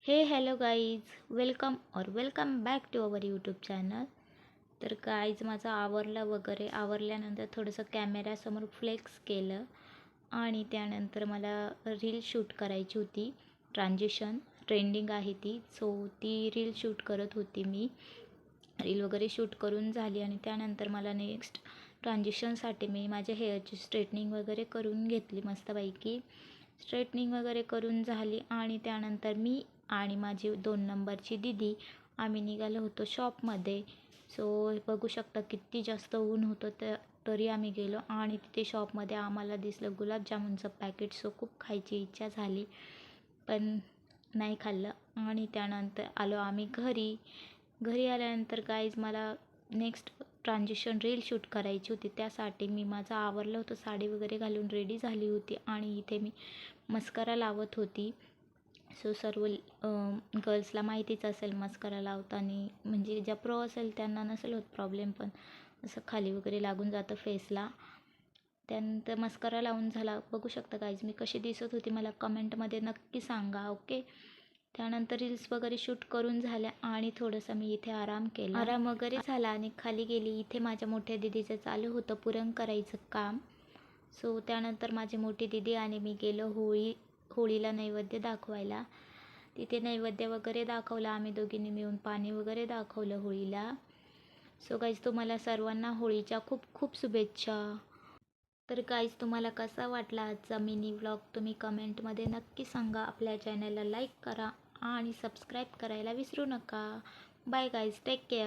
Hello guys, welcome back to our YouTube channel. तर guys माझं आवरल्यानंतर थोडंसं कॅमेऱ्यासमोर फ्लेक्स केलं आणि त्यानंतर मला रील शूट करायची होती. ट्रान्झिशन ट्रेंडिंग आहे ती, सो ती रील शूट करत होती मी. रील वगैरे शूट करून झाली आणि त्यानंतर मला नेक्स्ट ट्रान्झिशनसाठी मी माझ्या हेअरची स्ट्रेटनिंग वगैरे करून घेतली. मस्तपैकी स्ट्रेटनिंग वगैरे करून झाली आणि त्यानंतर मी आणि माझी 2 नंबरची दीदी आम्ही निघालो होतो शॉपमध्ये. सो बघू शकता किती जास्त ऊन होतं, तरी आम्ही गेलो आणि तिथे शॉपमध्ये आम्हाला दिसलं गुलाबजामुनचं पॅकेट. सो खूप खायची इच्छा झाली पण नाही खाल्लं आणि त्यानंतर आलो आम्ही घरी आल्यानंतर गाईज मला नेक्स्ट ट्रान्झिशन रील शूट करायची होती. त्यासाठी मी माझं आवरलं होतं, साडी वगैरे घालून रेडी झाली होती आणि इथे मी मस्कारा लावत होती. सो सर्व गर्ल्सला माहितीच असेल मस्कारा लावताना, म्हणजे ज्या प्रो असेल त्यांना नसेल होत प्रॉब्लेम, पण असं खाली वगैरे लागून जातं फेसला. त्यानंतर मस्कारा लावून झाला. बघू शकता गाईज मी कशी दिसत होती, मला कमेंटमध्ये नक्की सांगा. ओके. त्यानंतर रील्स वगैरे शूट करून झाल्या आणि थोडंसं मी इथे आराम वगैरे झाला आणि खाली गेली. इथे माझ्या मोठ्या दीदीचं चालू होतं पुरण करायचं काम. सो त्यानंतर माझी मोठी दीदी आणि मी गेलो होळीला नैवेद्य दाखवायला. तिथे नैवेद्य वगैरे दाखवला आम्ही दोघींनी मिळून, पाणी वगैरे दाखवलं होळीला. सो गाईज तुम्हाला सर्वांना होळीच्या खूप खूप शुभेच्छा. तर गाईज तुम्हाला कसा वाटला आजचा मिनी व्लॉग तुम्ही कमेंटमध्ये नक्की सांगा. आपल्या चॅनलला लाईक करा आणि सबस्क्राईब करायला विसरू नका. Bye guys, take care.